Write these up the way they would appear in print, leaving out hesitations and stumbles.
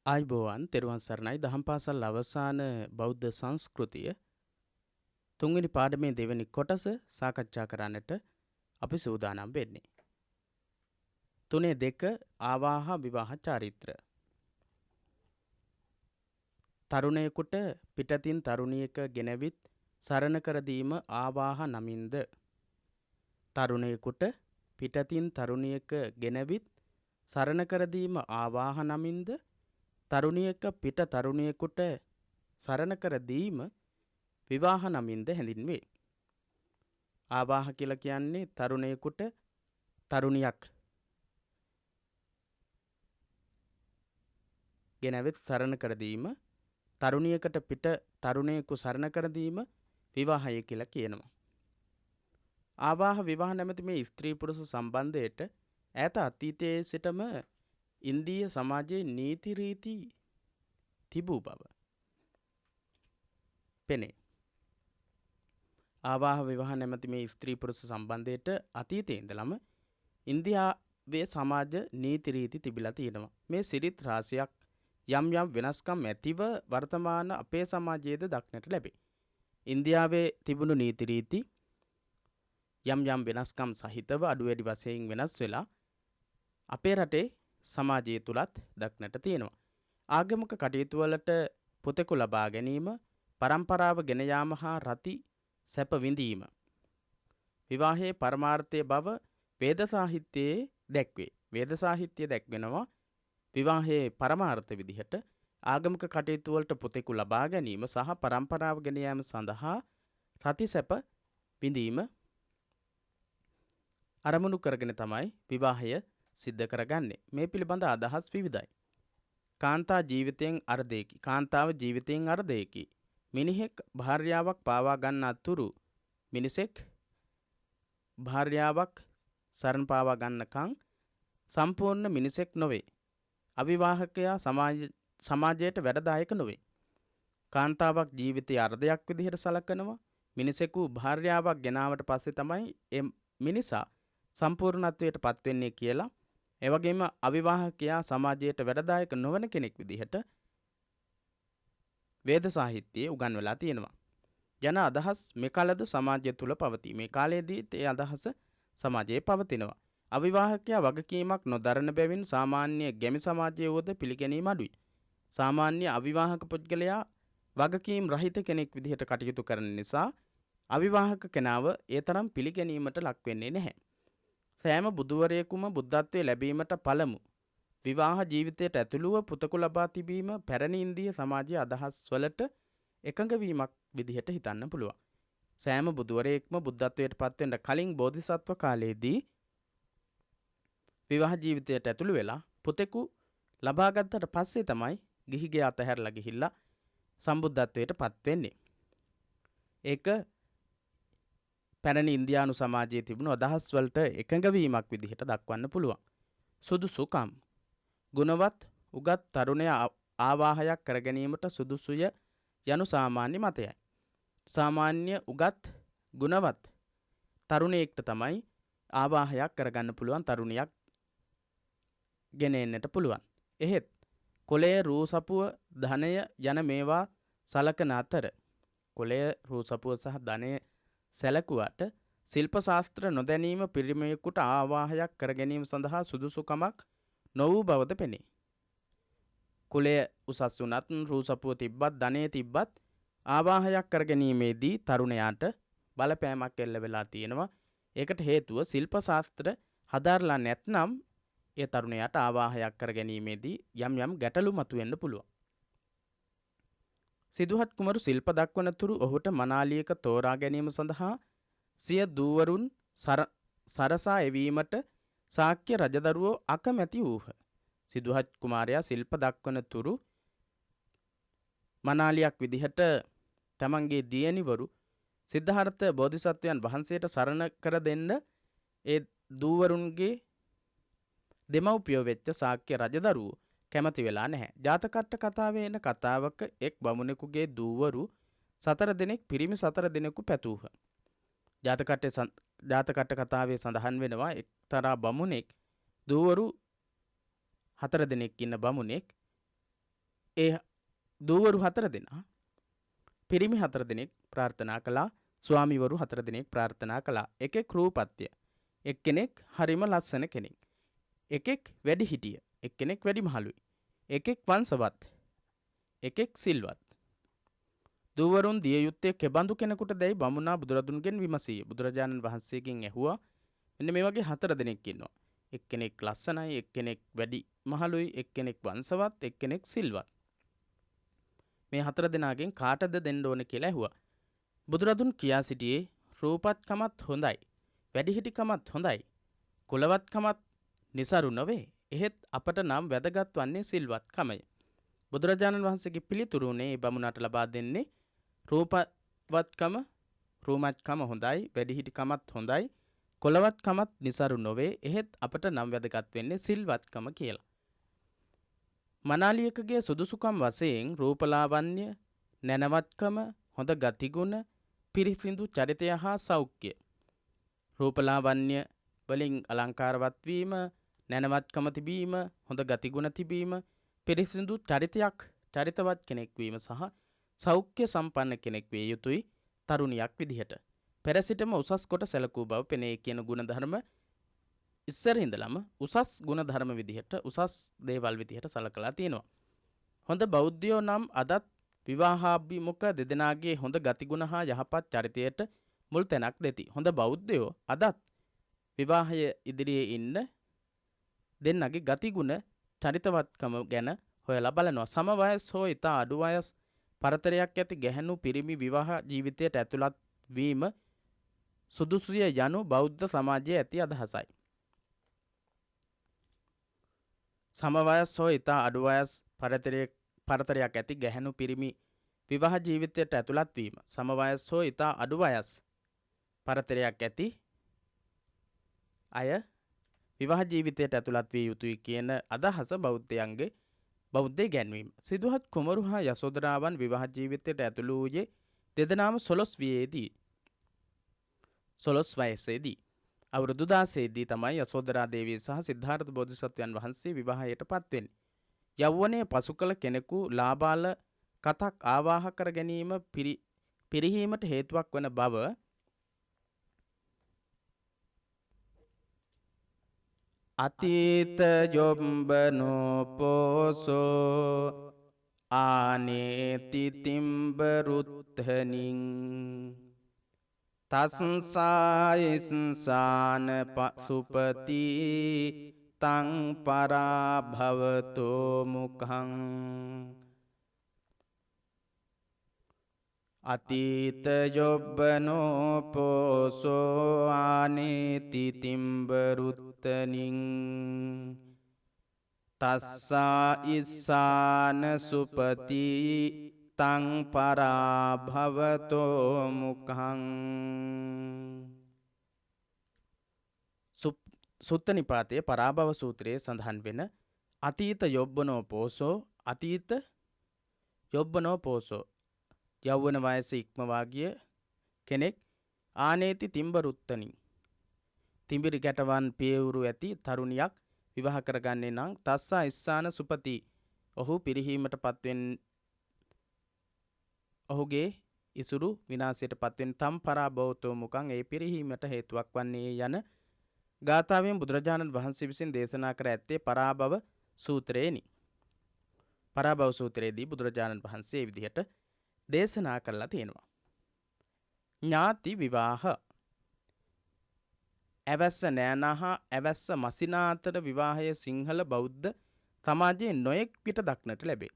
ආයිබෝවන් තෙරුවන් සරණයි දහම් පාසල් අවසාන බෞද්ධ සංස්කෘතිය තුන්වෙනි පාඩමේ දෙවෙනි කොටස සාකච්ඡා කරන්නට අපි සූදානම් වෙන්නේ. 3.2 ආවාහ විවාහ චාරිත්‍ර. තරුණයෙකුට පිටතින් තරුණියක ගෙනවිත් සරණ කර දීම ආවාහ නමින්ද. තරුණයෙකුට පිටතින් තරුණියක ගෙනවිත් සරණ කර දීම ආවාහ නමින්ද. තරුණියක පිට තරුණියෙකුට සරණ කර දීම විවාහ නමින්ද හැඳින්වේ. ආවාහ කියලා කියන්නේ තරුණයෙකුට තරුණියක් ගෙනවිත් සරණ කර දීම, තරුණියකට පිට තරුණයෙකු සරණ කර දීම විවාහය කියලා කියනවා. ආවාහ විවාහ නැමැති මේ ස්ත්‍රී පුරුෂ සම්බන්ධයට ඈත අතීතයේ සිටම ඉන්දීය සමාජයේ නීති රීති තිබූ බව පෙනේ. ආවාහ විවාහ නැමැති මේ ස්ත්‍රී පුරුෂ සම්බන්ධයට අතීතයේ ඉඳලම ඉන්දියාවේ සමාජ නීති රීති තිබිලා තියෙනවා. මේ සිරිත් රාශියක් යම් යම් වෙනස්කම් ඇතිව වර්තමාන අපේ සමාජයේද දක්නට ලැබේ. ඉන්දියාවේ තිබුණු නීති රීති යම් යම් වෙනස්කම් සහිතව අඩු වැඩි වශයෙන් වෙනස් වෙලා අපේ රටේ සමාජය තුලත් දක්නට තියෙනවා. ආගමික කටයුතු වලට පුතෙකු ලබා ගැනීම, පරම්පරාව ගෙන යාම හා රති සැප විඳීම විවාහයේ පරමාර්ථය බව වේද සාහිත්‍යයේ දැක්වේ. වේද සාහිත්‍යය දැක්වෙනවා විවාහයේ පරමාර්ථ විදිහට ආගමික කටයුතු වලට පුතෙකු ලබා ගැනීම සහ පරම්පරාව ගෙන යාම සඳහා රති සැප විඳීම අරමුණු කරගෙන තමයි විවාහය සිද්ධ කරගන්නේ. මේ පිළිබඳ අදහස් විවිධයි. කාන්තා ජීවිතයෙන් අර්ධයකි. කාන්තාව ජීවිතයෙන් අර්ධයකි. මිනිහෙක් භාර්යාවක් පාවා ගන්නා තුරු මිනිසෙක් භාර්යාවක් සරණ පාවා ගන්නකම් සම්පූර්ණ මිනිසෙක් නොවේ. අවිවාහකයා සමාජයට වැඩදායක නොවේ. කාන්තාවක් ජීවිතයේ අර්ධයක් විදිහට සලකනවා. මිනිසෙකු භාර්යාවක් ගෙනාවට පස්සේ තමයි ඒ මිනිසා සම්පූර්ණත්වයට පත් වෙන්නේ කියලා. ඒ වගේම අවිවාහකයා සමාජයට වැඩදායක නොවන කෙනෙක් විදිහට වේද සාහිත්‍යයේ උගන්වලා තියෙනවා. යන අදහස් මෙකලද සමාජය තුල පවතී. මේ කාලයේදීත් ඒ අදහස සමාජයේ පවතිනවා. අවිවාහකයා වගකීමක් නොදරන බැවින් සාමාන්‍ය ගැමි සමාජයේ වුවද පිළිගැනීම අඩුයි. සාමාන්‍ය අවිවාහක පුද්ගලයා වගකීම් රහිත කෙනෙක් විදිහට කටයුතු කරන නිසා අවිවාහක කෙනාව ඒ තරම් පිළිගැනීමට ලක් වෙන්නේ නැහැ. සෑම බුදුවරයෙකුම බුද්ධත්වයේ ලැබීමට පළමු විවාහ ජීවිතයට ඇතුළුව පුතෙකු ලබා තිබීම පැරණි ඉන්දීය සමාජයේ අදහස් වලට එකඟ වීමක් විදිහට හිතන්න පුළුවන්. සෑම බුදුවරයෙක්ම බුද්ධත්වයට පත් වෙන්න කලින් බෝධිසත්ව කාලයේදී විවාහ ජීවිතයට ඇතුළු වෙලා පුතෙකු ලබා ගත්තට පස්සේ තමයි ගිහිගේ අතහැරලා ගිහිල්ලා සම්බුද්ධත්වයට පත් වෙන්නේ. ඒක පැරණි ඉන්දියානු සමාජයේ තිබුණු අදහස් වලට එකඟ වීමක් විදිහට දක්වන්න පුළුවන්. සුදුසුකම් ගුණවත් උගත් තරුණයා ආවාහයක් කර ගැනීමට සුදුසුය යනු සාමාන්‍ය මතයයි. සාමාන්‍ය උගත් ගුණවත් තරුණයෙක්ට තමයි ආවාහයක් කරගන්න පුළුවන්, තරුණියක් ගෙන එන්නට පුළුවන්. එහෙත් කොළය, රූසපුව, ධනය යන මේවා සලකන අතර කොළය, රූසපුව සහ ධනය සැලකුවට ශිල්ප ශාස්ත්‍ර නොදැනීම පිරිමියෙකුට ආවාහයක් කර ගැනීම සඳහා සුදුසුකමක් නොවූ බවද පෙනේ. කුලය උසස් වුණත්, රූසපුව තිබ්බත්, ධනය තිබ්බත් ආවාහයක් කර ගැනීමේදී තරුණයාට බලපෑමක් එල්ල වෙලා තියෙනවා. ඒකට හේතුව ශිල්ප ශාස්ත්‍ර හදාarලා නැත්නම් ඒ තරුණයාට ආවාහයක් කර ගැනීමේදී යම් යම් ගැටලු මතුවෙන්න පුළුවන්. සිදුහත් කුමරු ශිල්ප දක්වන තුරු ඔහුට මනාලියක තෝරා ගැනීම සඳහා සිය දූවරුන් සරසා එවීමට ශාක්‍ය රජදරුවෝ අකමැති වූහ. සිදුහත් කුමාරයා ශිල්ප දක්වන තුරු මනාලියක් විදිහට තමන්ගේ දියණිවරු සිද්ධාර්ථ බෝධිසත්වයන් වහන්සේට සරණ කර දෙන්න ඒ දූවරුන්ගේ දෙමව්පියෝ වෙච්ච ශාක්‍ය රජදරුවෝ කැමති වෙලා නැහැ. ජාතකට්ට කතාවේ එන කතාවක එක් බමුණෙකුගේ දූවරු 4 දෙනෙක් පිරිමි 4 දෙනෙකු පැතූහ. ජාතකට්ට කතාවේ සඳහන් වෙනවා එක්තරා බමුණෙක් දූවරු 4 දෙනෙක් ඉන්න බමුණෙක් ඒ දූවරු 4 දෙනා පිරිමි 4 දෙනෙක් ප්‍රාර්ථනා කළා. ස්වාමිවරු 4 දෙනෙක් ප්‍රාර්ථනා කළා. එකෙක් රූපත්‍ය. එක්කෙනෙක් හරිම ලස්සන කෙනෙක්. එකෙක් වැඩි හිටිය. එක්කෙනෙක් වැඩි මහලුයි. එකෙක් වංශවත්. එකෙක් සිල්වත්. දූවරුන් දිය යුත්තේ කෙබඳු කෙනෙකුට දැයි බමුණා බුදුරදුන්ගෙන් විමසීය. බුදුරජාණන් වහන්සේගෙන් ඇහුවා මෙන්න මේ වගේ 4 දෙනෙක් ඉන්නවා. එක්කෙනෙක් ලස්සනයි, එක්කෙනෙක් වැඩි මහලුයි, එක්කෙනෙක් වංශවත්, එක්කෙනෙක් සිල්වත්. මේ 4 දෙනාගෙන් කාටද දෙන්න ඕන කියලා ඇහුවා. බුදුරදුන් කියා සිටියේ රූපත්කමත් හොඳයි, වැඩිහිටිකමත් හොඳයි, කුලවත්කමත් નિසරු නොවේ. එහෙත් අපට නම් වැදගත් වන්නේ සිල්වත්කමය. බුදුරජාණන් වහන්සේගේ පිළිතුරුනේ මේ බමුණට ලබා දෙන්නේ රූපවත්කම, රූමත්කම හොඳයි, වැඩිහිටිකමත් හොඳයි, කුලවත්කමත් નિසරු නොවේ. එහෙත් අපට නම් වැදගත් වෙන්නේ සිල්වත්කම කියලා. මනාලියකගේ සුදුසුකම් වශයෙන් රූපලාවන්‍ය, නැනවත්කම, හොඳ ගතිගුණ, පිරිසිදු චරිතය හා සෞඛ්‍ය. රූපලාවන්‍ය වලින් අලංකාරවත් වීම, නැනවත්කම තිබීම, හොඳ ගතිගුණ තිබීම, පිරිසිදු චරිතවත් කෙනෙක් වීම සහ සෞඛ්‍ය සම්පන්න කෙනෙක් විය යුතුයි තරුණියක් විදිහට. පෙර සිටම උසස් කොට සැලකූ බව පෙනේ කියන ගුණධර්ම ඉස්සර ඉඳලම උසස් ගුණධර්ම විදිහට උසස් දේවල් විදිහට සලකලා තියෙනවා. හොඳ බෞද්ධයෝ නම් අදත් විවාහාභිමුඛ දෙදෙනාගේ හොඳ ගතිගුණ හා යහපත් චරිතයට මුල් තැනක් දෙති. හොඳ බෞද්ධයෝ අදත් විවාහය ඉදිරියේ ඉන්න දෙන්නගේ ගතිගුණ චරිතවත්කම ගැන හොයලා බලනවා. සම වයස් හෝ ඉතා අඩු වයස් පරතරයක් ඇති ගැහැණු පිරිමි විවාහ ජීවිතයට ඇතුළත් වීම සුදුසුය යනු බෞද්ධ සමාජයේ ඇති අදහසයි. සම වයස් හෝ ඉතා අඩු වයස් පරතරයක් ඇති ගැහැණු පිරිමි විවාහ ජීවිතයට ඇතුළත් වීම. සම වයස් හෝ ඉතා අඩු වයස් පරතරයක් ඇති අය විවාහ ජීවිතයට ඇතුළත් විය යුතුයි කියන අදහස බෞද්ධ ඉගැන්වීම. සිදුහත් කුමරු හා යසෝදරාවන් විවාහ ජීවිතයට ඇතුළු වූයේ දෙදෙනාම 19 වයසේදී. අවුරුදු 16දී තමයි යසෝදරා දේවිය සහ සිද්ධාර්ථ බෝධිසත්වයන් වහන්සේ විවාහයට පත්වෙන්නේ. යෞවනයේ පසු කළ කෙනෙකු ලාබාල කතක් ආවාහ කර ගැනීම පිරිහීමට හේතුවක් වන බව අතීත යොම්බනෝ පෝසෝ ආනේති තිම්බරුත්හනින් තස්සායිස්සාන සුපති තං පරාභවතෝ මුඛං අතීත යොබ්බනෝ පෝසෝ ආනේති තිම්බරුත්තනින් තස්සා ඉස්සාන සුපති තං පරාභවතෝ මුඛං. සුත්ත නිපාතයේ පරාභව සූත්‍රයේ සඳහන් වෙන අතීත යොබ්බනෝ පෝසෝ යෞවන වයස ඉක්මවා ගිය කෙනෙක් ආනේති තිම්බරුත්තනින් තිඹිරි ගැටවන් පියවුරු ඇති තරුණියක් විවාහ කරගන්නේ නම් තස්සා ඉස්සාන සුපති ඔහු පිරිහීමට පත්වෙන් ඔහුගේ ඉසුරු විනාශයට පත්වෙන් තම් පරාභවතෝ මුඛං ඒ පිරිහීමට හේතුවක් වන්නේ යන ගාථාවෙන් බුදුරජාණන් වහන්සේ විසින් දේශනා කර ඇත්තේ පරාභව සූත්‍රයේනි. පරාභව සූත්‍රයේදී බුදුරජාණන් වහන්සේ විදිහට දේශනා කරලා තියෙනවා. ඥාති විවාහ ඇවැස්ස නෑනා හා ඇවැස්ස මසිනා අතර විවාහය සිංහල බෞද්ධ සමාජයේ නොයෙක් පිට දක්නට ලැබේ.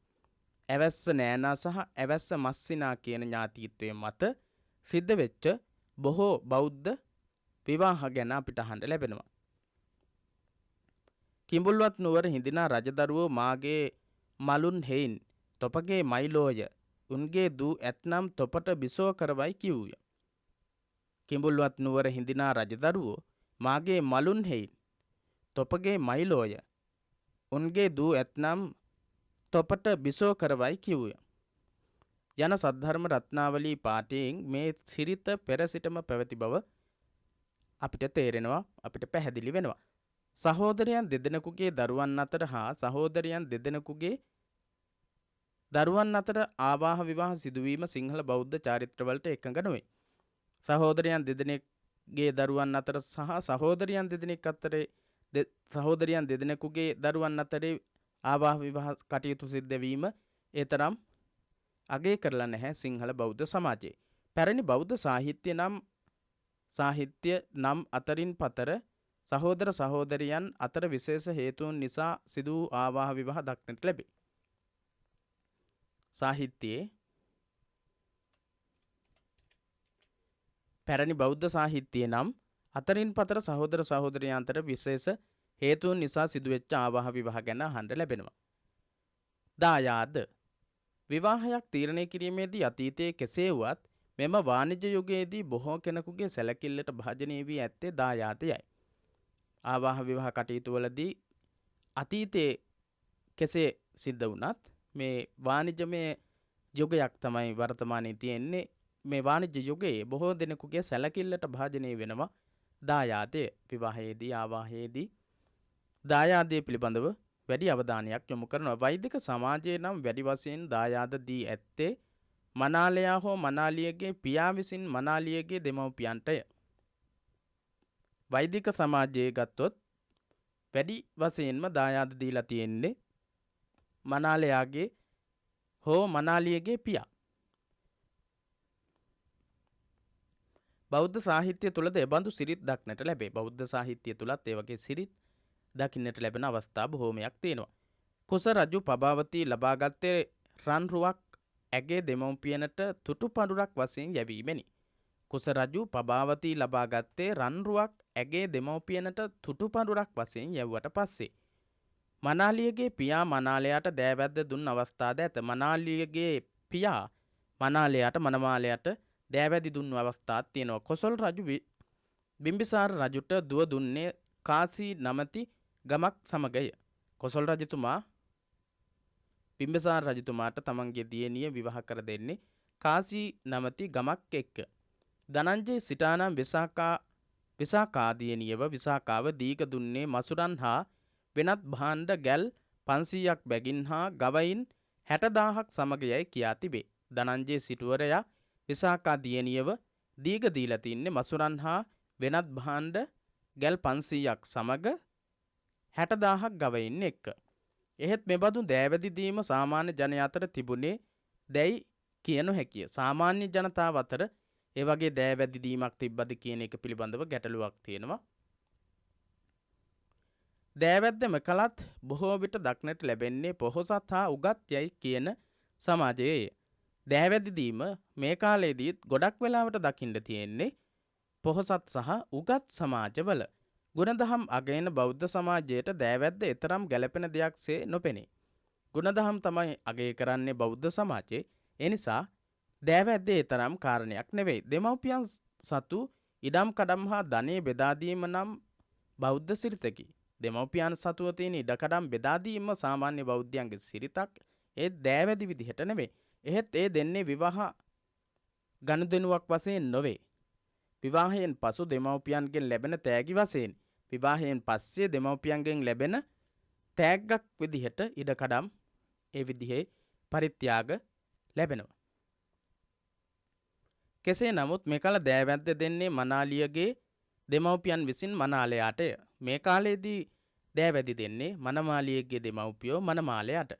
ඇවැස්ස නෑනා සහ ඇවැස්ස මස්සිනා කියන ඥාතීත්වය මත සිද්ධ වෙච්ච බොහෝ බෞද්ධ විවාහ ගැන අපිට අහන්න ලැබෙනවා. කිඹුල්වත් නුවර හිඳිනා රජදරුවෝ මාගේ මලුන් හෙයින් තොපගේ මයිලෝය උන්ගේ දූ ඇත්නම් තොපට බිසෝ කරවයි කිව්ය. කිඹුල්වත් නුවර හිඳිනා රජදරුවෝ මාගේ මලුන් හෙයින් තොපගේ මයිලෝය උන්ගේ දූ ඇත්නම් තොපට බිසෝ කරවයි කිව්ය. යන සද්ධර්ම රත්නාවලී පාඨයෙන් මේ සිරිත පෙර සිටම පැවති බව අපිට තේරෙනවා, අපිට පැහැදිලි වෙනවා. සහෝදරයන් දෙදෙනෙකුගේ දරුවන් අතර හා සහෝදරයන් දෙදෙනෙකුගේ දරුවන් අතර ආවාහ විවාහ සිදුවීම සිංහල බෞද්ධ චාරිත්‍රවලට එකඟ නොවේ. සහෝදරයන් දෙදෙනෙක්ගේ දරුවන් අතර සහ සහෝදරයන් දෙදෙනෙක් අතරේ සහෝදරයන් දෙදෙනෙකුගේ දරුවන් අතරේ ආවාහ විවාහ කටයුතු සිද්ධ වීම ඒ තරම් අගය කරලා නැහැ සිංහල බෞද්ධ සමාජයේ. පැරණි බෞද්ධ සාහිත්‍ය නම් අතරින් පතර සහෝදර සහෝදරියන් අතර විශේෂ හේතුන් නිසා සිදු වූ ආවාහ විවාහ දක්නට ලැබේ. සාහිත්‍යයේ පැරණි බෞද්ධ සාහිත්‍යයේ නම් අතරින් පතර සහෝදර සහෝදරියන් අතර විශේෂ හේතුන් නිසා සිදුවෙච්ච ආවාහ විවාහ ගැන අහන්න ලැබෙනවා. දායාද විවාහයක් තීරණය කිරීමේදී අතීතයේ කෙසේ වුවත් මෙම වාණිජ්‍ය යුගයේදී බොහෝ කෙනෙකුගේ සැලකිල්ලට භාජනය වී ඇත්තේ දායාදයයි. ආවාහ විවාහ කටයුතු වලදී අතීතයේ කෙසේ සිද්ධ වුණත් මේ වාණිජමය යුගයක් තමයි වර්තමානයේ තියෙන්නේ. මේ වාණිජ්‍ය යුගයේ බොහෝ දෙනෙකුගේ සැලකිල්ලට භාජනය වෙනවා දායාදය. විවාහයේදී ආවාහයේදී දායාදය පිළිබඳව වැඩි අවධානයක් යොමු කරනවා. වෛදික සමාජයේ නම් වැඩි වශයෙන් දායාද දී ඇත්තේ මනාලයා හෝ මනාලියගේ පියා විසින් මනාලියගේ දෙමව්පියන්ටය. වෛදික සමාජයේ ගත්තොත් වැඩි වශයෙන්ම දායාද දීලා තියෙන්නේ මනාලයාගේ හෝ මනාලියගේ පියා. බෞද්ධ සාහිත්‍ය තුළද එබඳු සිරිත් දක්නට ලැබේ. බෞද්ධ සාහිත්‍ය තුලත් ඒ වගේ සිරිත් දකින්නට ලැබෙන අවස්ථා බොහෝමයක් තියෙනවා. කුස රජු පබාවතී ලබාගත්තේ රන් රුවක් ඇගේ දෙමව්පියනට තුටු පඳුරක් වශයෙන් යැවීමෙනි. කුස රජු පබාවතී ලබාගත්තේ රන් රුවක් ඇගේ දෙමව්පියනට තුටු පඳුරක් වශයෙන් යැව්වට පස්සේ මනාලියගේ පියා මනාලයාට දෑවැද්ද දුන් අවස්ථාද ඇත. මනාලියගේ පියා මනාලයාට මනමාලයට දෑවැදි දුන්නු අවස්ථාත් තියෙනවා. කොසල් රජු බිම්බිසාර රජුට දුව දුන්නේ කාසී නමැති ගමක් සමගය. කොසල් රජතුමා බිම්බිසාර රජතුමාට තමන්ගේ දියණිය විවාහ කර දෙන්නේ කාසී නමැති ගමක් එක්ක. ධනංජය සිටානම් විසාකා දියණියව විසාකාව දීක දුන්නේ මසුරන් හා වෙනත් භාණ්ඩ ගැල් 500ක් බැගින් හා ගවයින් 60000ක් සමගයයි කියා තිබේ. ධනංජය සිටුවරයා විසාකා දියණියව දීග දීලා තින්නේ මසුරන් හා වෙනත් භාණ්ඩ ගැල් 500ක් සමග 60000ක් ගවයින් එක්ක. එහෙත් මෙබඳු දෑවැදි දීම සාමාන්‍ය ජනයා අතර තිබුණේ දැයි කියනු හැකිය. සාමාන්‍ය ජනතාව අතර ඒ වගේ දෑවැදි දීමක් තිබ්බද කියන එක පිළිබඳව ගැටලුවක් තියෙනවා. දෑවැද්ද මෙකලත් බොහෝ විට දක්නට ලැබෙන්නේ පොහොසත් හා උගත් යයි කියන සමාජයේ. දෑවැදි දීම මේ කාලේදීත් ගොඩක් වෙලාවට දකින්න තියෙන්නේ පොහොසත් සහ උගත් සමාජවල. ගුණදහම් අගයන බෞද්ධ සමාජයට දෑවැද්ද එතරම් ගැළපෙන දෙයක්සේ නොපෙනේ. ගුණදහම් තමයි අගය කරන්නේ බෞද්ධ සමාජයේ. ඒ නිසා දෑවැද්දේ තරම් කාරණයක් නෙවෙයි. දෙමව්පියන් සතු ඉඩම් කඩම් හා ධනෙ බෙදා දීම නම් බෞද්ධ සිරිතකි. දෙමව්පියන් සතුව තියෙන ඉඩකඩම් බෙදා දීම සාමාන්‍ය බෞද්ධයන්ගේ සිරිතක්. ඒ දෑවැදි විදිහට නෙවෙයි. එහෙත් ඒ දෙන්නේ විවාහ ගනුදෙනුවක් වශයෙන් නොවේ. විවාහයෙන් පසු දෙමව්පියන්ගෙන් ලැබෙන තෑගි වශයෙන් විවාහයෙන් පස්සේ දෙමව්පියන්ගෙන් ලැබෙන තෑග්ගක් විදිහට ඉඩකඩම් ඒ විදිහේ පරිත්‍යාග ලැබෙනවා. කෙසේ නමුත් මෙකල දෑවැද්ද දෙන්නේ මනාලියගේ දෙමව්පියන් විසින් මනාලයාටය. මේ කාලේදී දෑවැදි දෙන්නේ මනමාලියගේ දෙමව්පියෝ මනමාලයට.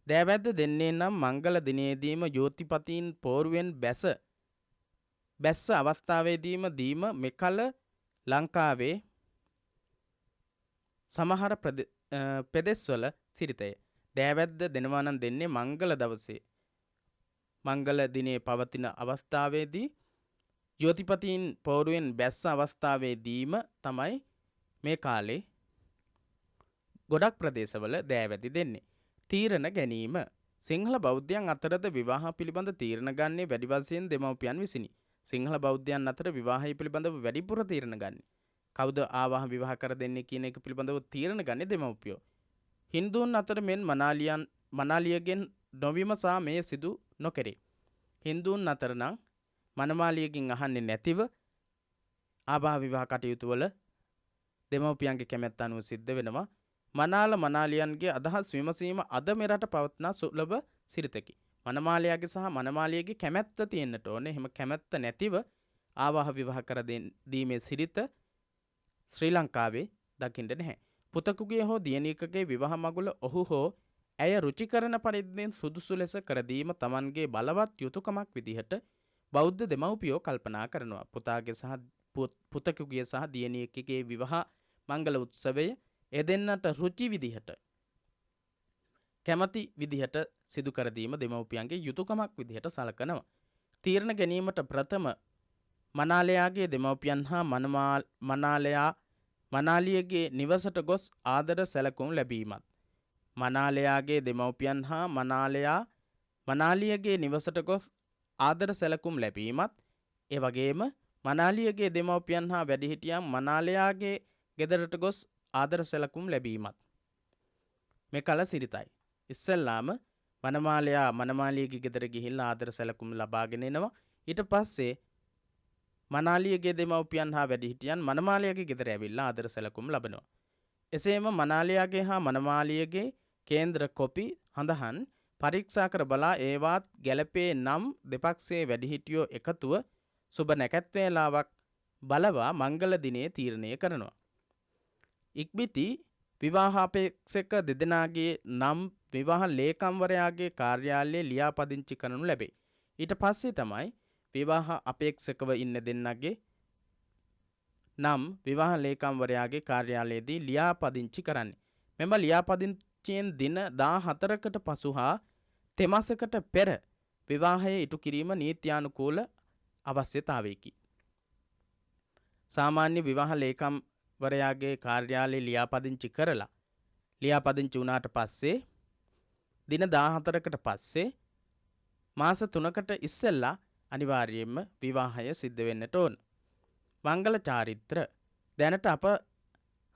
දෑවැද්ද දෙන්නේ නම් මංගල දිනේදීම ජෝතිපතීන් පෝරුවෙන් බැස්ස අවස්ථාවේදීම දීම මෙකල ලංකාවේ සමහර පෙදෙස්වල සිරිතය. දෑවැද්ද දෙනවා නම් දෙන්නේ මංගල දවසේ. මංගල දිනේ පවතින අවස්ථාවේදී ජෝතිපතීන් පෝරුවෙන් බැස්ස අවස්ථාවේදීම තමයි මේ කාලේ ගොඩක් ප්‍රදේශවල දෑවැදි දෙන්නේ. තීරණ ගැනීම සිංහල බෞද්ධයන් අතරද විවාහ පිළිබඳ තීරණ ගන්නේ වැඩි වශයෙන් දෙමව්පියන් විසිනි. සිංහල බෞද්ධයන් අතර විවාහය පිළිබඳව වැඩිපුර තීරණ ගන්නේ. කවුද ආවාහ විවාහ කර දෙන්නේ කියන එක පිළිබඳව තීරණ ගන්නේ දෙමව්පියෝ. හින්දුන් අතර මෙන් මනාලියගෙන් නොවිමසා මේ සිදු නොකෙරේ. හින්දුන් අතර නම් මනමාලියකින් අහන්නේ නැතිව ආවාහ විවාහ කටයුතු වල දෙමව්පියන්ගේ කැමැත්ත අනුව සිද්ධ වෙනවා. මනාල මනාලියන්ගේ අදහස් විමසීම අද මෙරට පවත්නා සුලභ සිරිතකි. මනමාලයාගේ සහ මනමාලියගේ කැමැත්ත තියෙන්නට ඕනේ. එහෙම කැමැත්ත නැතිව ආවාහ විවාහ කර දීමේ සිරිත ශ්‍රී ලංකාවේ දකින්න නැහැ. පුතකුගේ හෝ දියණියකගේ විවාහ මගුල ඔහු හෝ ඇය රුචි කරන පරිද්දෙන් සුදුසු ලෙස කර දීම Tamanගේ බලවත් යුතුයකමක් විදිහට බෞද්ධ දෙමව්පියෝ කල්පනා කරනවා. පුතාගේ සහ පුතකුගේ සහ දියණියකගේ විවාහ මංගල උත්සවය එදෙන්නට රුචි විදිහට කැමති විදිහට සිදු කර දීම දෙමව්පියන්ගේ යුතුයකමක් විදිහට සලකනවා. තීරණ ගැනීමට ප්‍රථම මනාලයාගේ දෙමව්පියන් හා මනාලයා මනාලියගේ නිවසට ගොස් ආදර සැලකුම් ලැබීමත්. මනාලයාගේ දෙමව්පියන් හා මනාලයා මනාලියගේ නිවසට ගොස් ආදර සැලකුම් ලැබීමත්. ඒ වගේම මනාලියගේ දෙමව්පියන් හා වැඩිහිටියන් මනාලයාගේ ගෙදරට ගොස් ආදර සැලකුම් ලැබීමත්. මේ කල සිරිතයි. ඉස්සෙල්ලාම මනමාලයා මනමාලියගේ ගෙදර ගිහිල්ලා ආදර සැලකුම් ලබාගෙන එනවා. ඊට පස්සේ මනාලියගේ දෙමව්පියන් හා වැඩිහිටියන් මනමාලයාගේ ගෙදර ඇවිල්ලා ආදර සැලකුම් ලබනවා. එසේම මනාලයාගේ හා මනමාලියගේ කේන්ද්‍ර කොපි හඳහන් පරීක්ෂා කර බලා ඒවාත් ගැලපේ නම් දෙපක්ෂයේ වැඩිහිටියෝ එකතුව සුබ නැකැත් වේලාවක් බලවා මංගල දිනේ තීරණය කරනවා. ඉක්බිති විවාහාපේක්ෂක දෙදෙනාගේ නම් විවාහ ලේකම්වරයාගේ කාර්යාලයේ ලියාපදිංචි කරනු ලැබේ. ඊට පස්සේ තමයි විවාහ අපේක්ෂකව ඉන්න දෙන්නගේ නම් විවාහ ලේකම්වරයාගේ කාර්යාලයේදී ලියාපදිංචි කරන්නේ. මෙම ලියාපදිංචියෙන් දින 14කට පසු හා තෙමසකට පෙර විවාහය ඉටු කිරීම නීත්‍යානුකූල අවශ්‍යතාවයකි. සාමාන්‍ය විවාහ ලේකම්වරයාගේ කාර්යාලයේ ලියාපදිංචි කරලා ලියාපදිංචි වුණාට පස්සේ දින 14කට පස්සේ මාස 3කට ඉස්සෙල්ලා අනිවාර්යයෙන්ම විවාහය සිද්ධ වෙන්නට ඕන. මංගල චාරිත්‍ර දැනට අපේ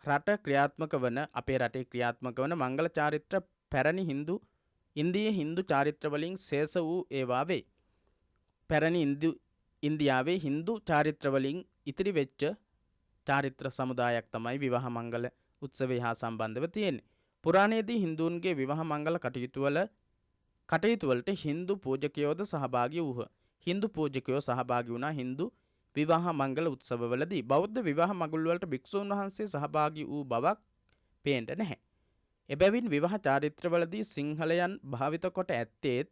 රටේ ක්‍රියාත්මක වන මංගල චාරිත්‍ර පැරණි ඉන්දීය හින්දු චාරිත්‍ර වලින් ශේෂ වූ ඒවා වේ. පැරණි ඉන්දියාවේ හින්දු චාරිත්‍ර වලින් ඉතිරි වෙච්ච චාරිත්‍ර සමුදායක් තමයි විවාහ මංගල උත්සවය හා සම්බන්ධව තියෙන්නේ. පුරාණයේදී හින්දුන්ගේ විවාහ මංගල කටයුතු වලට හින්දු පූජකයෝද සහභාගී වූහ. හින්දු පූජකයෝ සහභාගී වුණා හින්දු විවාහ මංගල උත්සවවලදී. බෞද්ධ විවාහ මඟුල් වලට භික්ෂූන් වහන්සේ සහභාගී වූ බවක් පේන්න නැහැ. එබැවින් විවාහ චාරිත්‍රවලදී සිංහලයන් භාවිත කොට ඇත්තේත්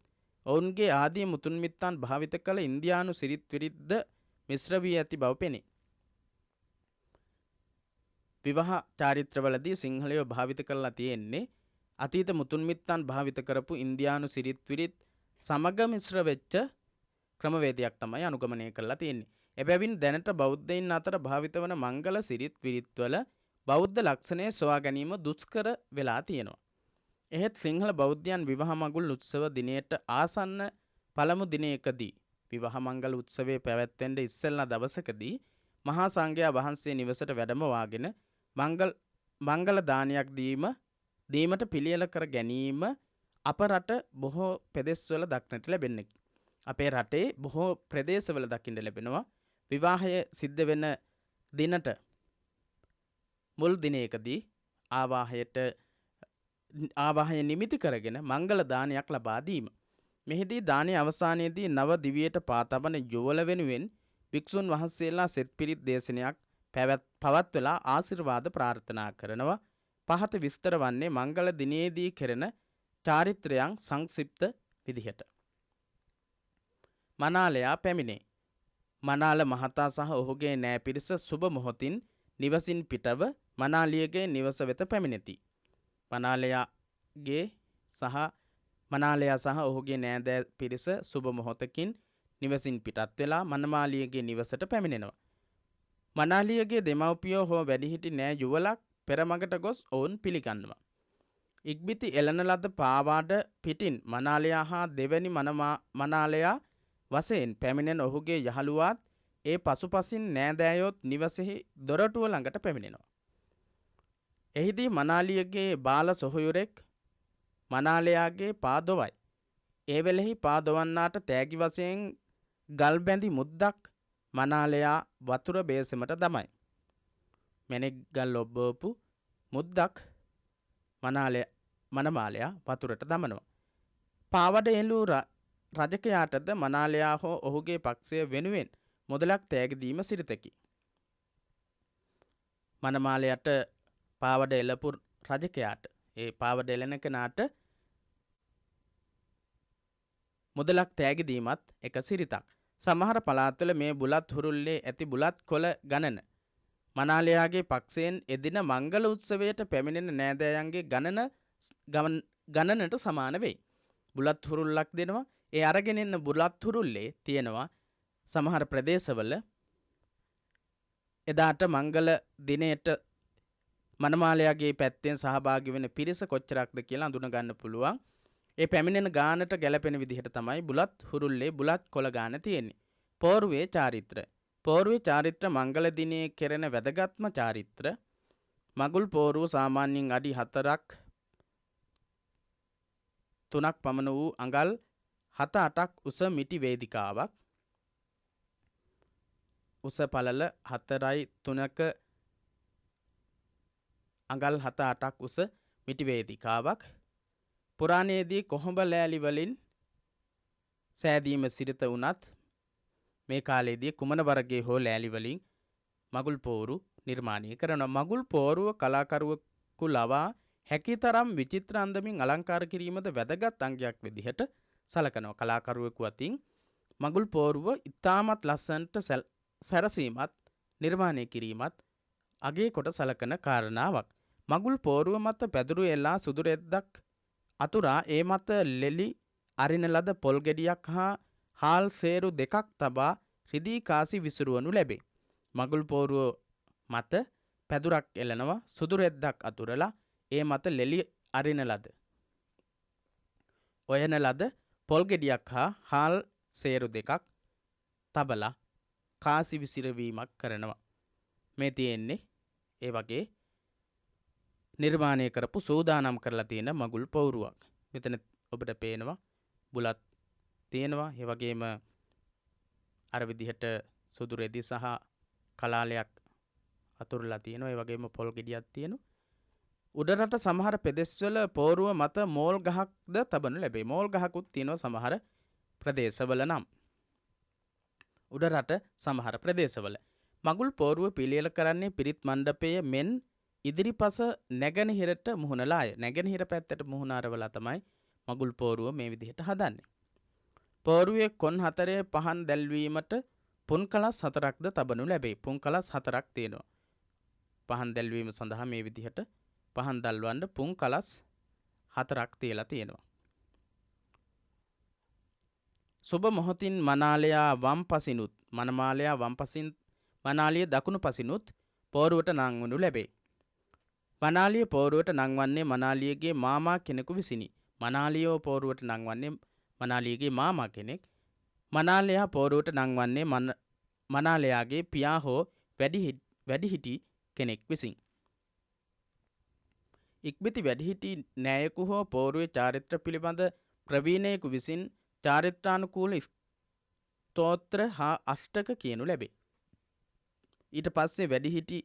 ඔවුන්ගේ ආදී මුතුන් මිත්තන් භාවිත කළ ඉන්දියානු සිරිත් විරිත්ද මිශ්‍ර වී ඇති බව පෙනේ. විවාහ චාරිත්‍රවලදී සිංහලයෝ භාවිත කරලා තියෙන්නේ අතීත මුතුන් මිත්තන් භාවිත කරපු ඉන්දියානු සිරිත් විරිත් සමග මිශ්‍ර වෙච්ච ක්‍රමවේදයක් තමයි අනුගමනය කරලා තියෙන්නේ. එබැවින් දැනට බෞද්ධයින් අතර භාවිත වන මංගල සිරිත් විරිත්වල බෞද්ධ ලක්ෂණය සොයා ගැනීම දුෂ්කර වෙලා තියෙනවා. එහෙත් සිංහල බෞද්ධයන් විවාහ මඟුල් උත්සව දිනයට ආසන්න පළමු දිනයකදී විවාහ මංගල උත්සවයේ පැවැත්වෙන්න ඉස්සෙල්ලා දවසකදී මහා සංඝයා වහන්සේ නිවසට වැඩම වාගෙන මංගල දානයක් දීමට පිළියෙල කර ගැනීම අප රට බොහෝ ප්‍රදේශවල දක්නට ලැබෙන්නේ. අපේ රටේ බොහෝ ප්‍රදේශවල දකින්න ලැබෙනවා. විවාහය සිද්ධ වෙන දිනට මුල් දිනයකදී ආවාහය නිමිති කරගෙන මංගල දානයක් ලබා දීම. මෙහිදී දානයේ අවසානයේදී නව දිවියට පා තබන යුවළ වෙනුවෙන් භික්ෂුන් වහන්සේලා සෙත් පිරිත් දේශනයක් පවත්වලා ආශිර්වාද ප්‍රාර්ථනා කරනවා. පහත විස්තර වන්නේ මංගල දිනයේදී කෙරෙන චාරිත්‍රයන් සංක්ෂිප්ත විදිහට. මනාලයා පැමිණේ. මනාල මහතා සහ ඔහුගේ නෑ පිරිස සුබ මොහොතින් නිවසින් පිටව මනාලියගේ නිවස වෙත පැමිණෙති. මනාලයා සහ ඔහුගේ නෑදෑ පිරිස සුබ මොහොතකින් නිවසින් පිටත් වෙලා මනමාලියගේ නිවසට පැමිණෙනවා. මනාලියගේ දෙමව්පියෝ හෝ වැඩිහිටි නෑ යුවලක් පෙරමගට ගොස් ඔවුන් පිළිගන්නවා. ඉක්බිති එළන ලද පාවාඩ පිටින් මනාලයා හා දෙවැනි මනාලයා වශයෙන් පැමිණෙන ඔහුගේ යහළුවාත් ඒ පසුපසින් නෑදෑයොත් නිවසෙහි දොරටුව ළඟට පැමිණෙනවා. එහිදී මනාලියගේ බාල සොහොයුරෙක් මනාලයාගේ පා දොවයි. ඒ වෙලෙහි පා දොවන්නාට තෑගි වශයෙන් ගල් බැඳි මුද්දක් මනාලයා වතුර බේසමට දමයි. මැණික් ගල් ඔබ්බවපු මුද්දක් මනමාලයා වතුරට දමනවා. පාවඩ එළූ රජකයාටද මනාලයා හෝ ඔහුගේ පක්ෂය වෙනුවෙන් මුදලක් තෑගි දීම සිරිතකි. මනමාලයට පාවඩ එළපු රජකයාට ඒ පාවඩ එළන කෙනාට මුදලක් තෑගි දීමත් එක සිරිතක්. සමහර පළාත්වල මේ බුලත් හුරුල්ලේ ඇති බුලත් කොළ ගණන මනාලයාගේ පක්ෂයෙන් එදින මංගල උත්සවයට පැමිණෙන නෑදෑයන්ගේ ගණනට සමාන වෙයි. බුලත් හුරුල්ලක් දෙනවා. ඒ අරගෙන එන්න බුලත් හුරුල්ලේ තියෙනවා සමහර ප්‍රදේශවල එදාට මංගල දිනයට මනමාලයාගේ පැත්තෙන් සහභාගී වෙන පිරිස කොච්චරක්ද කියලා අඳුන ගන්න පුළුවන්. ඒ පැමිණෙන ගානට ගැලපෙන විදිහට තමයි බුලත් හුරුල්ලේ බුලත් කොළ ගාන තියෙන්නේ. පෝරුවේ චාරිත්‍ර. පෝරුවේ චාරිත්‍ර මංගල දිනයේ කෙරෙන වැදගත්ම චාරිත්‍ර. මගුල් පෝරුව සාමාන්‍යයෙන් අඩි 4ක් 3ක් පමණ වූ අඟල් 7-8ක් උස මිටි වේදිකාවක්. උස පළල 4.3ක අඟල් 7-8ක් උස මිටි වේදිකාවක්. පුරාණයේදී කොහොඹ ලෑලි වලින් සෑදීම සිරිත වුණත් මේ කාලේදී කුමන වර්ගයේ හෝ ලෑලි වලින් මගුල් පෝරු නිර්මාණය කරනවා. මගුල් පෝරුව කලාකරුවෙකු ලවා හැකිතරම් විචිත්‍ර අන්දමින් අලංකාර කිරීමද වැදගත් අංගයක් විදිහට සලකනවා. කලාකරුවෙකු අතින් මගුල් පෝරුව ඉතාමත් ලස්සනට සැරසීමත් නිර්මාණය කිරීමත් අගේ කොට සලකන කාරණාවක්. මගුල් පෝරුව මත පැදුරු එල්ලා සුදු රෙද්දක් අතුරා ඒ මත ලෙලි අරින ලද පොල් ගෙඩියක් හා හාල් සේරු දෙකක් තබා රිදී කාසි විසුරුවනු ලැබේ. මගුල් පෝරුව මත පැදුරක් එලනවා සුදු රෙද්දක් අතුරලා ඒ මත ලෙලි අරින ලද ඔයන ලද පොල් ගෙඩියක් හා හාල් සේරු දෙකක් තබලා කාසි විසිරවීමක් කරනවා. මේ තියෙන්නේ ඒ වගේ නිර්මාණය කරපු සූදානම් කරලා තියෙන මගුල් පෝරුවක්. මෙතන ඔබට පේනවා බුලත් තියෙනවා. ඒ වගේම අර විදිහට සුදු රෙදි සහ කලාලයක් අතුරුලා තියෙනවා. ඒ වගේම පොල් ගෙඩියක් තියෙනවා. උඩරට සමහර පෙදෙස්වල පෝරුව මත මෝල් ගහක්ද තබනු ලැබේ. මෝල් ගහකුත් තියෙනවා සමහර ප්‍රදේශවල නම්. උඩරට සමහර ප්‍රදේශවල මගුල් පෝරුව පිළියෙල කරන්නේ පිරිත් මණ්ඩපයේ මෙන් ඉදිරිපස නැගෙනහිරට මුහුණලාය. නැගෙනහිර පැත්තට මුහුණ අරවලා තමයි මගුල් පෝරුව මේ විදිහට හදන්නේ. පෝරුවේ කොන් 4 පහන් දැල්වීමට පුන් කලස් 4ක්ද තබනු ලැබේ. පුන් කලස් 4ක් තියෙනවා. පහන් දැල්වීම සඳහා මේ විදිහට පහන් දල්වන්න පුන් කලස් 4ක් තියලා තියෙනවා. සුබ මොහොතින් මනාලයා වම් පසිනුත් මනමාලයා වම් පසින් මනාලිය දකුණු පසිනුත් පෝරුවට නංවනු ලැබේ. මනාලිය පෝරුවට නංවන්නේ මනාලියගේ මාමා කෙනෙකු විසිනි. මනාලියෝ පෝරුවට නංවන්නේ මනාලියගේ මාමා කෙනෙක්. මනාලයා පෝරුවට නංවන්නේ මනාලයාගේ පියා හෝ වැඩිහිටි කෙනෙක් විසින්. ඉක්බිති වැඩිහිටි නෑයෙකු හෝ පෝරුවේ චාරිත්‍ර පිළිබඳ ප්‍රවීණයෙකු විසින් චාරිත්‍රානුකූල ස්තෝත්‍ර හා අෂ්ටක කියනු ලැබේ. ඊට පස්සේ වැඩිහිටි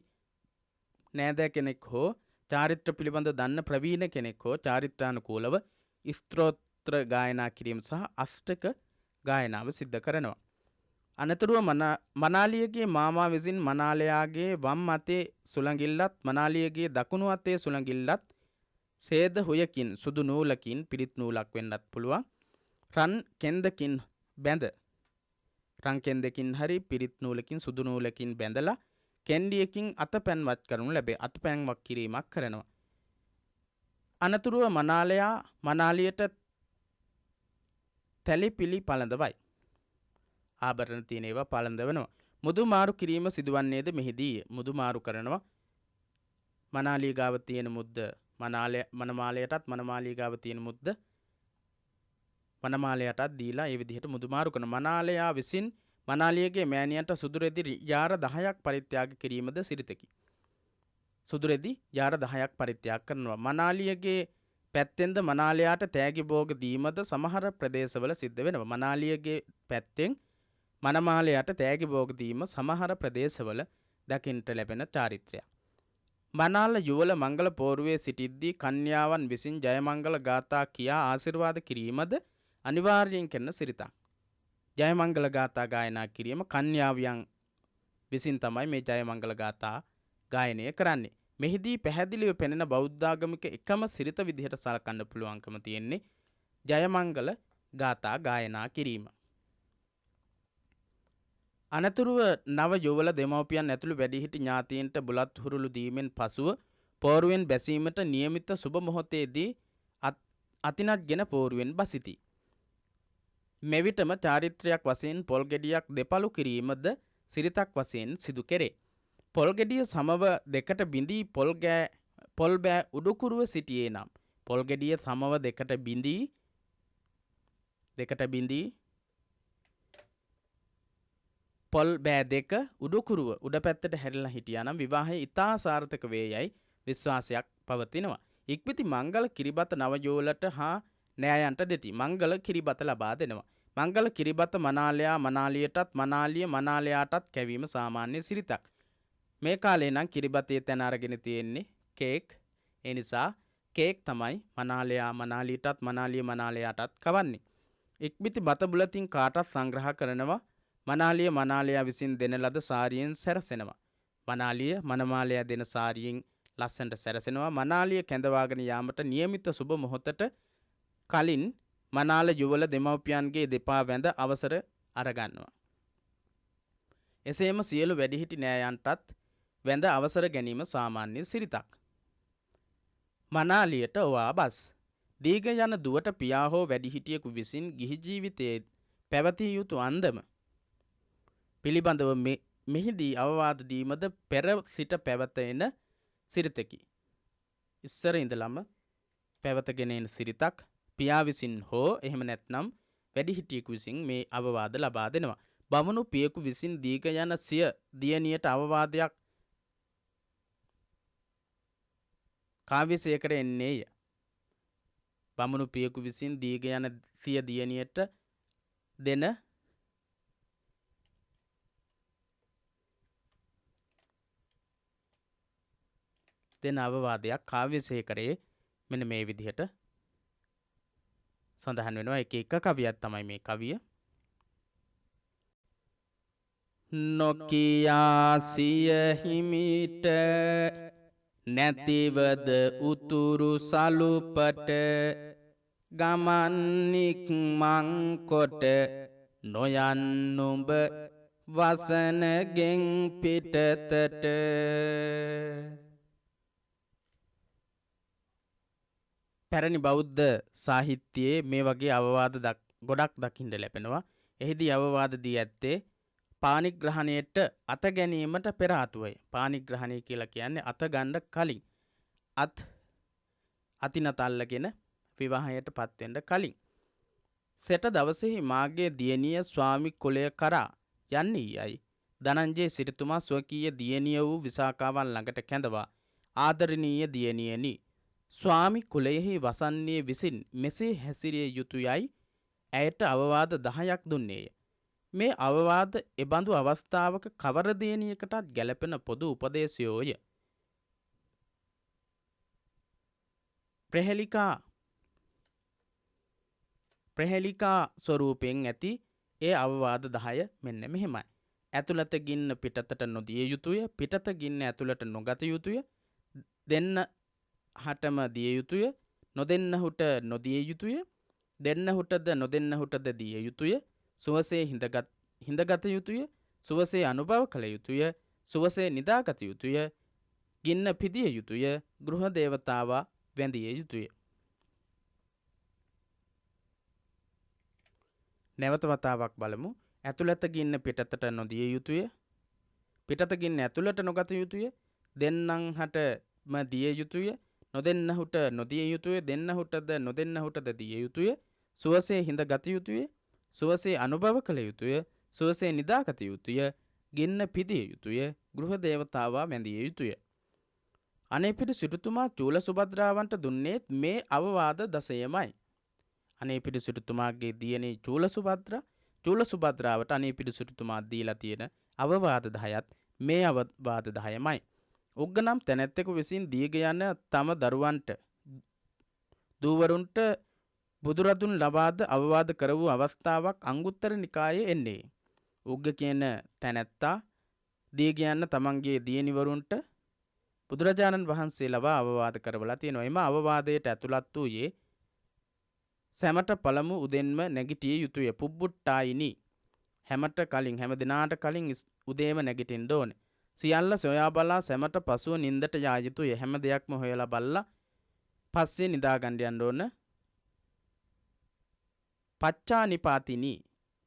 නෑදෑ කෙනෙක් හෝ චාරිත්‍ර පිළිබඳ දන්න ප්‍රවීණ කෙනෙක් හෝ චාරිත්‍රානුකූලව ස්තෝත්‍ර ගායනා කිරීම සහ අෂ්ටක ගායනාව සිද්ධ කරනවා. අනතුරුව මනාලියගේ මාමා විසින් මනාලයාගේ වම් අතේ සුළඟිල්ලත් මනාලියගේ දකුණු අතේ සුළඟිල්ලත් සේද හොයකින් සුදු නූලකින් පිරිත් නූලක් වෙන්නත් පුළුවන්. රන් කෙන්දකින් බැඳ රන් කෙන්දකින් හරි පිරිත් නූලකින් සුදු නූලකින් බැඳලා කෙන්ඩියකින් අතපැන්වත් කරනු ලැබේ. අතපැන්වක් කිරීමක් කරනවා. අනතුරුව මනාලයා මනාලියට තැලිපිලි පළඳවයි. ආභරණ තියෙන ඒවා පළඳවනවා. මුදු මාරු කිරීම සිදුවන්නේද මෙහිදී. මුදු මාරු කරනවා. මනාලිය ගාව තියෙන මුද්ද මනමාලයටත් මනමාලිය ගාව තියෙන මුද්ද මනමාලයටත් දීලා ඒ විදිහට මුදු මාරු කරන මනාලයා විසින් මනාලියගේ මෑණියන්ට සුදුරෙදි යාර 10ක් පරිත්‍යාග කිරීමද සිරිතකි. සුදුරෙදි යාර 10ක් පරිත්‍යාග කරනවා. මනාලියගේ පැත්තෙන්ද මනාලයාට තෑගි භෝග දීමද සමහර ප්‍රදේශවල සිද්ධ වෙනවා. මනාලියගේ පැත්තෙන් මනමාලයට තෑගි භෝග දීම සමහර ප්‍රදේශවල දකින්නට ලැබෙන චාරිත්‍රයක්. මනාල යුවල මංගල පෝරුවේ සිටිද්දී කන්‍යාවන් විසින් ජයමංගල ගාථා කියා ආශිර්වාද කිරීමද අනිවාර්යෙන් කරන සිරිතක්. ජයමංගල ගාථා ගායනා කිරීම කන්‍යාවියන් විසින් තමයි මේ ජයමංගල ගාථා ගායනය කරන්නේ. මෙහිදී පැහැදිලිව පෙනෙන බෞද්ධාගමික එකම සිරිත විදිහට සලකන්න පුළුවන්කම තියෙන්නේ ජයමංගල ගාථා ගායනා කිරීම. අනතුරුව නව යුවල දෙමව්පියන් ඇතුළු වැඩිහිටි ඥාතීන්ට බුලත් හුරුළු දීමෙන් පසුව පෝරුවෙන් බැසීමට නියමිත සුබ මොහොතේදී අතිනත්ගෙන පෝරුවෙන් බසිති. මෙවිටම චාරිත්‍රයක් වශයෙන් පොල් ගෙඩියක් දෙපළු කිරීමද සිරිතක් වශයෙන් සිදු කෙරේ. පොල් ගෙඩිය සමව දෙකට බිඳී පොල් බෑ උඩුකුරුව සිටියේ නම් පොල් ගෙඩිය සමව දෙකට බිඳී පොල් බෑ දෙක උඩුකුරුව උඩ පැත්තට හැරිලා හිටියානම් විවාහය ඉතා සාර්ථක වේ යයි විශ්වාසයක් පවතිනවා. ඉක්බිති මංගල කිරිබත නවයෝලට හා නෑයන්ට දෙති. මංගල කිරිබත ලබා දෙනවා. මංගල කිරිබත මනාලයා මනාලියටත් මනාලිය මනාලයාටත් කැවීම සාමාන්‍ය සිරිතක්. මේ කාලේ නම් කිරිබතේ තැන අරගෙන තියෙන්නේ කේක්. ඒ නිසා කේක් තමයි මනාලයා මනාලියටත් මනාලිය මනාලයාටත් කවන්නේ. ඉක්බිති බත බුලතින් කාටත් සංග්‍රහ කරනවා. මනාලිය මනාලයා විසින් දෙන ලද සාරියෙන් සැරසෙනවා. මනාලිය මනමාලයා දෙන සාරියෙන් ලස්සනට සැරසෙනවා. මනාලිය කැඳවාගෙන යාමට නියමිත සුබ මොහොතට කලින් මනාල යුවල දෙමව්පියන්ගේ දෙපා වැඳ අවසර අරගන්නවා. එසේම සියලු වැඩිහිටි නෑයන්ටත් වැඳ අවසර ගැනීම සාමාන්‍ය සිරිතක්. මනාලියට ඔවා බස්. දීග යන දුවට පියා හෝ වැඩිහිටියෙකු විසින් ගිහි ජීවිතයේ පැවතිය යුතු අන්දම පිළිබඳව මෙහිදී අවවාද දීමද පෙර සිට පැවතෙන සිරිතකි. ඉස්සර ඉඳලම පැවතගෙන එන සිරිතක් පියා විසින් හෝ එහෙම නැත්නම් වැඩිහිටියෙකු විසින් මේ අවවාද ලබා දෙනවා. බමුණු පියෙකු විසින් දීග යන සිය දියණියට අවවාදයක් කාව්‍යසයකට එන්නේය. බමුණු පියෙකු විසින් දීග යන සිය දියණියට දෙන අවවාදයක් කාව්‍යසේකරයේ මෙන්න මේ විදිහට සඳහන් වෙනවා. එක කවියක් තමයි මේ කවිය. නොකියා සිය හිමිට නැතිවද උතුරු සලුපට ගමන්නික් මංකොට නොයන් නුඹ වසනගෙන් පිටතට. පැරණි බෞද්ධ සාහිත්‍යයේ මේ වගේ අවවාද ගොඩක් දකින්න ලැබෙනවා. එහිදී අවවාද දී ඇත්තේ පානිග්‍රහණයට අත ගැනීමට පෙර ආතුවයි. පානිග්‍රහණය කියලා කියන්නේ අත ගන්න කලින්. අතිනත අල්ලගෙන විවාහයට පත්වෙන්න කලින්. සෙට දවසෙහි මාගේ දියණිය ස්වාමි කුලය කරා යන්නේ යයි ධනංජය සිටුතුමා ස්වකීය දියණිය වූ විසාකාවන් ළඟට කැඳවා ආදරණීය දියණියනි ස්වාමි කුලයෙහි වසන්නේ විසින් මෙසේ හැසිරිය යුතුයයි ඇයට අවවාද 10ක් දුන්නේය. මේ අවවාද එබඳු අවස්ථාවක කවර දියණියකටත් ගැලපෙන පොදු උපදේශයෝය. ප්‍රහෙලිකා ස්වරූපයෙන් ඇති ඒ අවවාද 10 මෙන්න මෙහෙමයි. ඇතුළත ගින්න පිටතට නොදිය යුතුය. පිටත ගින්න ඇතුළට නොගත යුතුය. දෙන්න හටම දිය යුතුය. නොදෙන්නහුට නොදිය යුතුය. දෙන්නහුටද නොදෙන්නහුටද දිය යුතුය. සුවසේ හිඳගත යුතුය. සුවසේ අනුභව කළ යුතුය. සුවසේ නිදාගත යුතුය. ගින්න පිදිය යුතුය. ගෘහ දේවතාවා වැඳිය යුතුය. නැවත වතාවක් බලමු. ඇතුළත ගින්න පිටතට නොදිය යුතුය. පිටත ගින්න ඇතුළට නොගත යුතුය. දෙන්නහටම දිය යුතුය. නොදෙන්නහුට නොදිය යුතුය. දෙන්නහුටද නොදෙන්නහුටද දිය යුතුය. සුවසේ හිඳගත යුතුය. සුවසේ අනුභව කළ යුතුය. සුවසේ නිදාගත යුතුය. ගින්න පිදිය යුතුය. ගෘහ දේවතාවා වැඳිය යුතුය. අනේපිඬු සිටුතුමා චූල සුභද්‍රාවන්ට දුන්නේත් මේ අවවාද 10මයි. අනේපිඬු සිටුතුමාගේ දියණී චූල සුභද්‍රාවට අනේපිඬු සිටුතුමා දීලා තියෙන අවවාද 10ත් මේ අවවාද 10මයි. උග්ග නම් තැනැත්තෙකු විසින් දීග යන තම දරුවන්ට දූවරුන්ට බුදුරදුන් ලබාද අවවාද කර වූ අවස්ථාවක් අංගුත්තර නිකායේ එන්නේ. උග්ග කියන තැනැත්තා දීග යන්න තමන්ගේ දියණිවරුන්ට බුදුරජාණන් වහන්සේ ලබා අවවාද කරවලා තියෙනවා. එම අවවාදයට ඇතුළත් වූයේ සැමට පළමු උදෙන්ම නැගිටිය යුතුය. පුබ්බුට්ටායිනි. හැමට කලින් හැම දිනාට කලින් උදේම නැගිටින්න ඕනේ. සියල්ල සොයා බලා සැමට පසුව නින්දට යා යුතුය. හැම දෙයක්ම හොයලා බලලා පස්සේ නිදා ගන්න යන්න ඕන.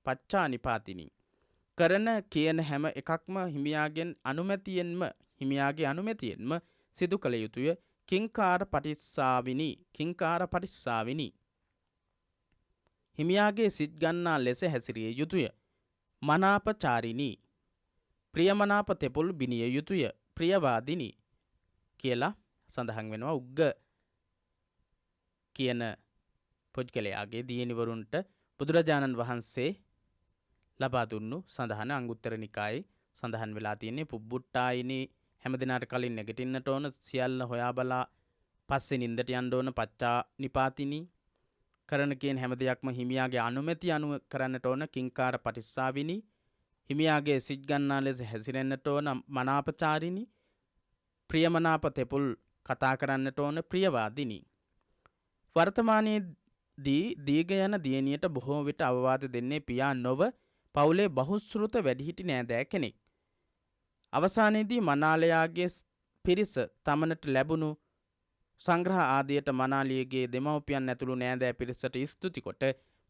පච්චානිපාතිනි කරන කියන හැම එකක්ම හිමියාගේ අනුමැතියෙන්ම සිදු කළ යුතුය. කිංකාර පටිස්සාවිනි හිමියාගේ සිත් ගන්නා ලෙස හැසිරිය යුතුය. මනාපචාරිනී ප්‍රියමනාප තෙපුල් බිනිය යුතුය. ප්‍රියවාදිනි කියලා සඳහන් වෙනවා. උග්ග කියන පුද්ගලයාගේ දියණිවරුන්ට බුදුරජාණන් වහන්සේ ලබා දුන්නු සඳහන අංගුත්තර නිකායේ සඳහන් වෙලා තියෙන්නේ. පුබ්බුට්ටායිනි හැම දිනකට කලින් නැගිටින්නට ඕන. සියල්ල හොයා බලා පස්සේ නින්දට යන්න ඕන. පච්චා නිපාතිනි කරන කියන හැම දෙයක්ම හිමියාගේ අනුමැතිය අනුව කරන්නට ඕන. කිංකාර පටිස්සාවිනි හිමියාගේ සිත් ගන්නා ලෙස හැසිරෙන්නට ඕන. මනාපචාරිනි ප්‍රියමනාප තෙපුල් කතා කරන්නට ඕන. ප්‍රියවාදිනි වර්තමානයේදී දීග යන දියණියට බොහෝ විට අවවාද දෙන්නේ පියා නොව පවුලේ බහුශ්‍රෘත වැඩිහිටි නෑදෑ කෙනෙක්. අවසානයේදී මනාලයාගේ පිරිස තමනට ලැබුණු සංග්‍රහ ආදියට මනාලියගේ දෙමව්පියන් ඇතුළු නෑදෑ පිරිසට ස්තුති කොට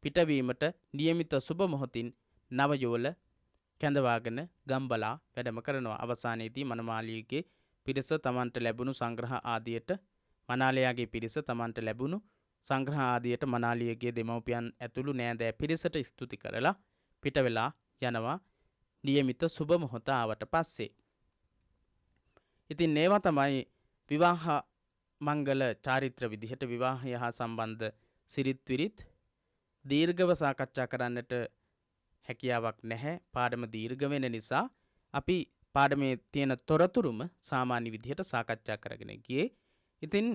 පිටවීමට නියමිත සුබ මොහොතින් නවයෝල කැඳවාගෙන ගම්බලා වැඩම කරනවා. අවසානයේදී මනමාලියගේ පිරිස තමන්ට ලැබුණු සංග්‍රහ ආදියට මනාලයාගේ පිරිස තමන්ට ලැබුණු සංග්‍රහ ආදියට මනාලියගේ දෙමව්පියන් ඇතුළු නෑදෑ පිරිසට ස්තුති කරලා පිට වෙලා යනවා නියමිත සුබ මොහොත ආවට පස්සේ. ඉතින් ඒවා තමයි විවාහ මංගල චාරිත්‍ර විදිහට විවාහය හා සම්බන්ධ සිරිත් විරිත්. දීර්ඝව සාකච්ඡා කරන්නට හැකියාවක් නැහැ. පාඩම දීර්ඝ වෙන නිසා අපි පාඩමේ තියෙන තොරතුරුම සාමාන්‍ය විදිහට සාකච්ඡා කරගෙන ගියේ. ඉතින්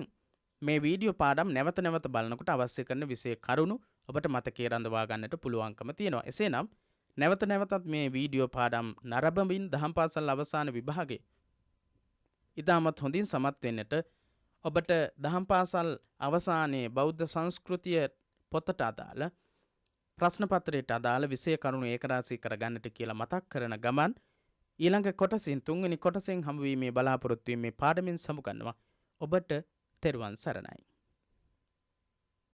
මේ වීඩියෝ පාඩම් නැවත නැවත බලනකොට අවශ්‍ය කරන විෂය කරුණු ඔබට මතකයේ රඳවා ගන්නට පුළුවන්කම තියෙනවා. එසේනම් නැවත නැවතත් මේ වීඩියෝ පාඩම් නරඹමින් දහම් පාසල් අවසාන විභාගයේ ඉතාමත් හොඳින් සමත් වෙන්නට ඔබට දහම් පාසල් අවසානයේ බෞද්ධ සංස්කෘතිය පොතට අදාළ ප්‍රශ්න පත්‍රයට අදාළ විෂය කරුණු ඒකරාශී කරගන්නට කියලා මතක් කරන ගමන් ඊළඟ කොටසින් 3 වෙනි කොටසෙන් හමු වීමේ බලාපොරොත්තු වීමේ පාඩමින් සමුගන්නවා. ඔබට තෙරුවන් සරණයි.